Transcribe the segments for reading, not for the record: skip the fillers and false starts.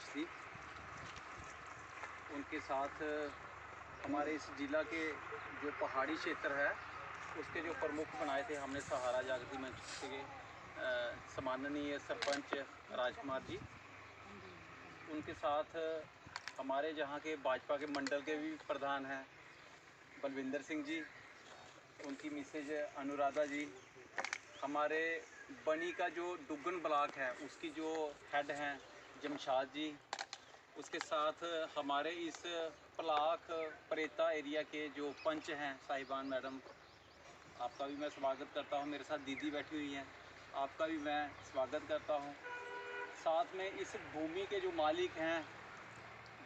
रहाइश थी। उनके साथ हमारे इस ज़िला के जो पहाड़ी क्षेत्र है उसके जो प्रमुख बनाए थे हमने सहारा जागृति मंच के सम्माननीय सरपंच राजकुमार जी। उनके साथ हमारे जहाँ के भाजपा के मंडल के भी प्रधान हैं बलविंदर सिंह जी, उनकी मिसेज अनुराधा जी, हमारे बनी का जो दुग्गन ब्लॉक है उसकी जो हेड हैं जमशाद जी, उसके साथ हमारे इस ब्लॉक परेता एरिया के जो पंच हैं साहिबान मैडम, आपका भी मैं स्वागत करता हूं। मेरे साथ दीदी बैठी हुई हैं, आपका भी मैं स्वागत करता हूं। साथ में इस भूमि के जो मालिक हैं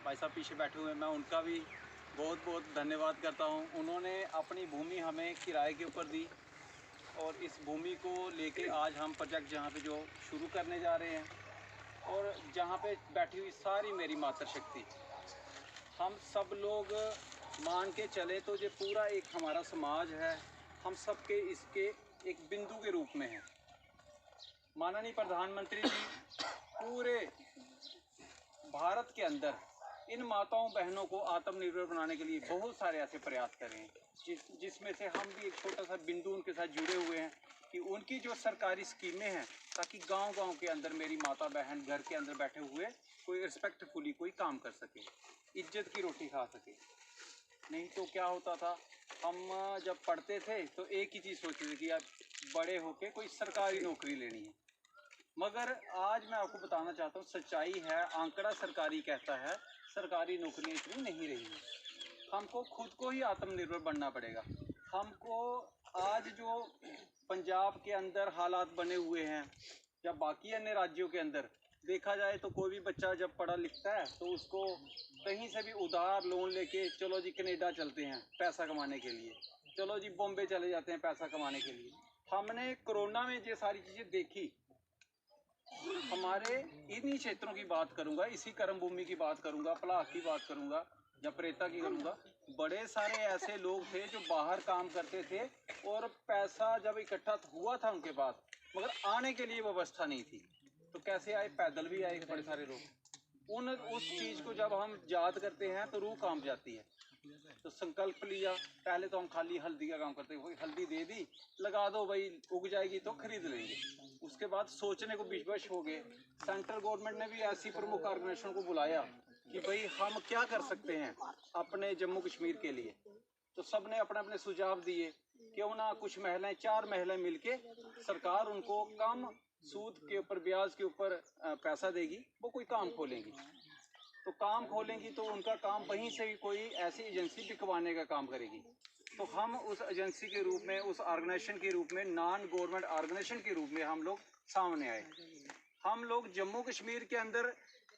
भाई साहब पीछे बैठे हुए हैं, मैं उनका भी बहुत बहुत धन्यवाद करता हूं। उन्होंने अपनी भूमि हमें किराए के ऊपर दी और इस भूमि को लेके आज हम प्रोजेक्ट जहां पे जो शुरू करने जा रहे हैं, और जहाँ पे बैठी हुई सारी मेरी मातृशक्ति, हम सब लोग मान के चले तो ये पूरा एक हमारा समाज है, हम सब के इसके एक बिंदु के रूप में है। माननीय प्रधानमंत्री जी पूरे भारत के अंदर इन माताओं बहनों को आत्मनिर्भर बनाने के लिए बहुत सारे ऐसे प्रयास कर रहे हैं, जिसमें से हम भी एक छोटा सा बिंदु उनके साथ जुड़े हुए हैं कि उनकी जो सरकारी स्कीमें हैं ताकि गांव-गांव के अंदर मेरी माता बहन घर के अंदर बैठे हुए कोई रिस्पेक्टफुली कोई काम कर सके, इज्जत की रोटी खा सके। नहीं तो क्या होता था, हम जब पढ़ते थे तो एक ही चीज़ सोचते थे कि अब बड़े होके कोई सरकारी नौकरी लेनी है। मगर आज मैं आपको बताना चाहता हूँ, सच्चाई है, आंकड़ा सरकारी कहता है सरकारी नौकरियाँ इतनी नहीं रही हैं। हमको खुद को ही आत्मनिर्भर बनना पड़ेगा। हमको आज जो पंजाब के अंदर हालात बने हुए हैं या बाकी अन्य राज्यों के अंदर देखा जाए तो कोई भी बच्चा जब पढ़ा लिखता है तो उसको कहीं से भी उधार लोन लेके चलो जी कनाडा चलते हैं पैसा कमाने के लिए, चलो जी बॉम्बे चले जाते हैं पैसा कमाने के लिए। हमने कोरोना में ये सारी चीज़ें देखी। हमारे इन्हीं क्षेत्रों की बात करूंगा, इसी कर्म भूमि की बात करूंगा, पलाख की बात करूंगा या प्रेता की करूंगा। बड़े सारे ऐसे लोग थे जो बाहर काम करते थे और पैसा जब इकट्ठा हुआ था उनके पास, मगर आने के लिए व्यवस्था नहीं थी, तो कैसे आए? पैदल भी आए बड़े सारे लोग। उस चीज़ को जब हम याद करते हैं तो रूह कांप जाती है। तो संकल्प लिया, पहले तो हम खाली हल्दी का काम करते थे, हल्दी दे दी, लगा दो भाई, उग जाएगी तो खरीद लेंगे। उसके बाद सोचने को विवश हो गए। सेंट्रल गवर्नमेंट ने भी ऐसी प्रमुख ऑर्गेनाइजेशन को बुलाया कि भाई हम क्या कर सकते हैं अपने जम्मू कश्मीर के लिए। तो सब ने अपने अपने सुझाव दिए, क्यों ना कुछ महिलाएं, 4 महिलाएं मिलके, सरकार उनको कम सूद के ऊपर, ब्याज के ऊपर पैसा देगी, वो कोई काम खोलेंगी। तो काम खोलेंगी तो उनका काम वहीं से ही कोई ऐसी एजेंसी बिकवाने का काम करेगी। तो हम उस एजेंसी के रूप में, उस ऑर्गेनाइजेशन के रूप में, नॉन गवर्नमेंट ऑर्गेनाइजेशन के रूप में हम लोग सामने आए। हम लोग जम्मू कश्मीर के अंदर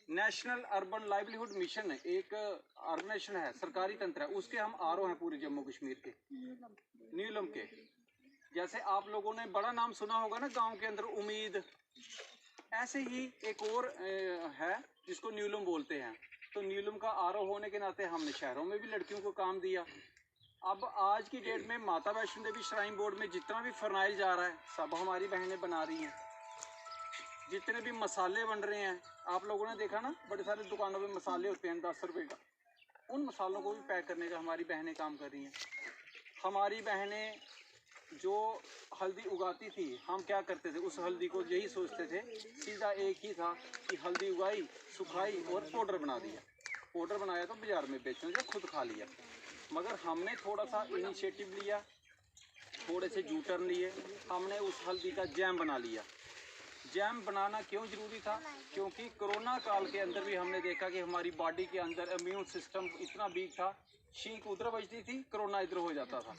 नेशनल अर्बन लाइवलीहुड मिशन एक ऑर्गेनाइजेशन है, सरकारी तंत्र है, उसके हम आरओ हैं पूरे जम्मू कश्मीर के, नीलम के। जैसे आप लोगों ने बड़ा नाम सुना होगा ना गांव के अंदर उम्मीद, ऐसे ही एक और है जिसको नीलम बोलते हैं। तो नीलम का आरओ होने के नाते हमने शहरों में भी लड़कियों को काम दिया। अब आज की डेट में माता वैष्णो देवी श्राइन बोर्ड में जितना भी फर्नाइल जा रहा है सब हमारी बहनें बना रही हैं। जितने भी मसाले बन रहे हैं, आप लोगों ने देखा ना, बड़े सारे दुकानों में मसाले होते हैं 10 रुपए का, उन मसालों को भी पैक करने का हमारी बहनें काम कर रही हैं। हमारी बहनें जो हल्दी उगाती थी, हम क्या करते थे, उस हल्दी को यही सोचते थे, सीधा एक ही था कि हल्दी उगाई, सुखाई और पाउडर बना दिया। पाउडर बनाया तो बाजार में बेचने से खुद खा लिया। मगर हमने थोड़ा सा इनिशिएटिव लिया, थोड़े से जू टर्न लिए, हमने उस हल्दी का जैम बना लिया। जैम बनाना क्यों ज़रूरी था? क्योंकि कोरोना काल के अंदर भी हमने देखा कि हमारी बॉडी के अंदर इम्यून सिस्टम इतना वीक था, छींक उधर बजती थी, कोरोना इधर हो जाता था।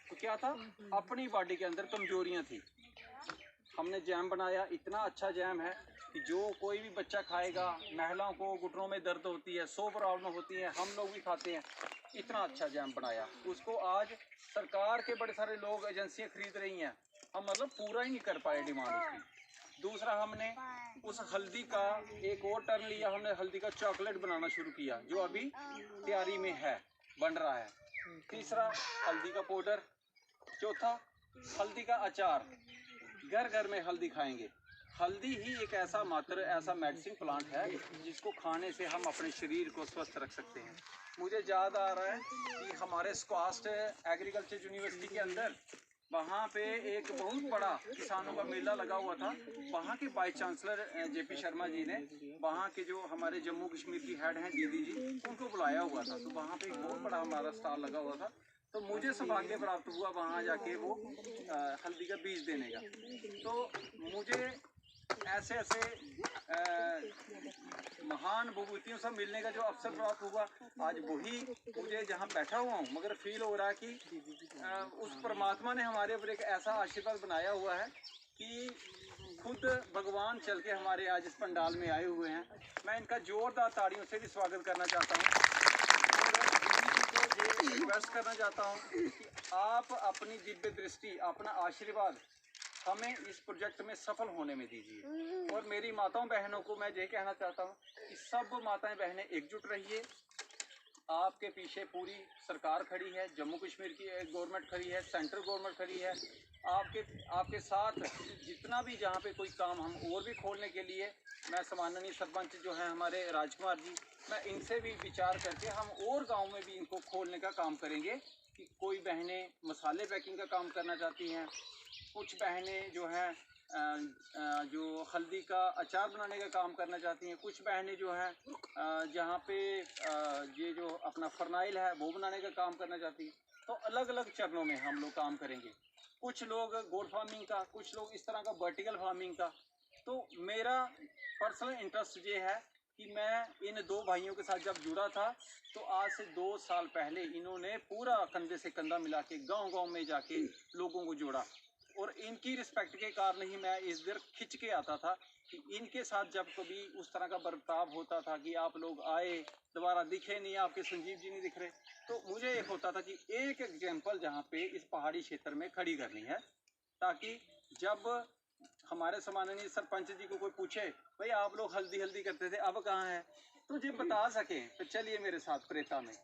तो क्या था, अपनी बॉडी के अंदर कमजोरियां थी। हमने जैम बनाया, इतना अच्छा जैम है कि जो कोई भी बच्चा खाएगा, महिलाओं को घुटनों में दर्द होती है, 100 प्रॉब्लम होती है, हम लोग भी खाते हैं, इतना अच्छा जैम बनाया। उसको आज सरकार के बड़े सारे लोग, एजेंसियां खरीद रही हैं, हम मतलब पूरा ही नहीं कर पाए डिमांड उसकी। दूसरा, हमने उस हल्दी का एक और टर्न लिया, हमने हल्दी का चॉकलेट बनाना शुरू किया, जो अभी तैयारी में है, बन रहा है। तीसरा, हल्दी का पाउडर। चौथा, हल्दी का अचार, घर घर में हल्दी खाएंगे। हल्दी ही एक ऐसा मेडिसिन प्लांट है जिसको खाने से हम अपने शरीर को स्वस्थ रख सकते हैं। मुझे याद आ रहा है कि हमारे स्क्वास्ट एग्रीकल्चर यूनिवर्सिटी के अंदर वहाँ पे एक बहुत बड़ा किसानों का मेला लगा हुआ था। वहाँ के vice chancellor JP Sharma ji ने वहाँ के जो हमारे जम्मू कश्मीर की हेड हैं दीदी जी, उनको बुलाया हुआ था। तो वहाँ पे एक बहुत बड़ा हमारा स्टॉल लगा हुआ था। तो मुझे सौभाग्य प्राप्त हुआ वहाँ जाके वो हल्दी का बीज देने का। तो मुझे ऐसे ऐसे महान विभूतियों से मिलने का जो अवसर प्राप्त हुआ, आज वही मुझे जहाँ बैठा हुआ हूँ, मगर फील हो रहा है कि उस परमात्मा ने हमारे ऊपर एक ऐसा आशीर्वाद बनाया हुआ है कि खुद भगवान चल के हमारे आज इस पंडाल में आए हुए हैं। मैं इनका जोरदार ताड़ियों से भी स्वागत करना चाहता हूँ और दीदी जी को ये रिक्वेस्ट करना चाहता हूँ कि आप अपनी दिव्य दृष्टि, अपना आशीर्वाद हमें इस प्रोजेक्ट में सफल होने में दीजिए। और मेरी माताओं बहनों को मैं ये कहना चाहता हूँ कि सब माताएं बहनें एकजुट रहिए। आपके पीछे पूरी सरकार खड़ी है, जम्मू कश्मीर की गवर्नमेंट खड़ी है, सेंट्रल गवर्नमेंट खड़ी है। आपके साथ जितना भी जहाँ पे कोई काम हम और भी खोलने के लिए, मैं सम्माननीय सरपंच जो है हमारे राजकुमार जी, मैं इनसे भी विचार करके हम और गाँव में भी इनको खोलने का काम करेंगे। कि कोई बहनें मसाले पैकिंग का काम करना चाहती हैं, कुछ बहनें जो हैं जो हल्दी का अचार बनाने का काम करना चाहती हैं, कुछ बहनें जो हैं जहाँ पे ये जो अपना फर्नाइल है वो बनाने का काम करना चाहती हैं। तो अलग अलग चरणों में हम लोग काम करेंगे। कुछ लोग गोट फार्मिंग का, कुछ लोग इस तरह का वर्टिकल फार्मिंग का। तो मेरा पर्सनल इंटरेस्ट ये है कि मैं इन दो भाइयों के साथ जब जुड़ा था तो आज से 2 साल पहले इन्होंने पूरा कंधे से कंधा मिला के गाँव-गाँव में जाके लोगों को जोड़ा। और इनकी रिस्पेक्ट के कारण ही मैं इस दर खिंच के आता था कि इनके साथ जब कभी उस तरह का बर्ताव होता था कि आप लोग आए दोबारा दिखे नहीं, आपके संजीव जी नहीं दिख रहे, तो मुझे एक होता था कि एक एग्जाम्पल जहाँ पे इस पहाड़ी क्षेत्र में खड़ी करनी है, ताकि जब हमारे सम्माननीय सरपंच जी को कोई पूछे भाई आप लोग हल्दी हल्दी करते थे अब कहाँ हैं, तो ये बता सके। तो चलिए मेरे साथ प्रेता में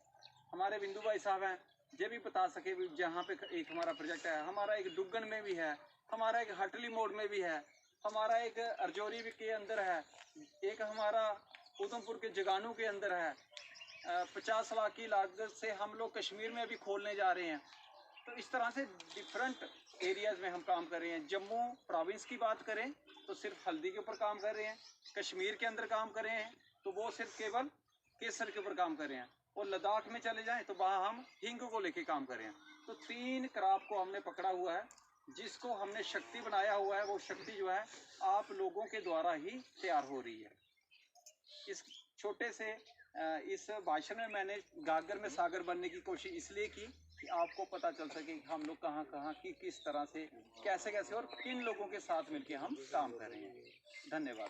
हमारे बिंदु भाई साहब हैं, ये भी बता सके जहाँ पे एक हमारा प्रोजेक्ट है। हमारा एक डुग्गन में भी है, हमारा एक हटली मोड़ में भी है, हमारा एक अर्जोरी के अंदर है, एक हमारा उधमपुर के जगानू के अंदर है। 50 लाख की लागत से हम लोग कश्मीर में भी खोलने जा रहे हैं। तो इस तरह से डिफरेंट एरियाज़ में हम काम कर रहे हैं। जम्मू प्रोविंस की बात करें तो सिर्फ हल्दी के ऊपर काम कर रहे हैं। कश्मीर के अंदर काम कर रहे हैं तो वो सिर्फ केवल केसर के ऊपर काम कर रहे हैं। और लद्दाख में चले जाएं तो वहाँ हम हिंग को लेके काम कर रहे हैं। तो 3 क्रॉप को हमने पकड़ा हुआ है, जिसको हमने शक्ति बनाया हुआ है। वो शक्ति जो है आप लोगों के द्वारा ही तैयार हो रही है। इस छोटे से इस भाषण में मैंने गागर में सागर बनने की कोशिश इसलिए की कि आपको पता चल सके कि हम लोग कहाँ कहाँ की किस तरह से कैसे कैसे और किन लोगों के साथ मिलके हम काम कर रहे हैं। धन्यवाद।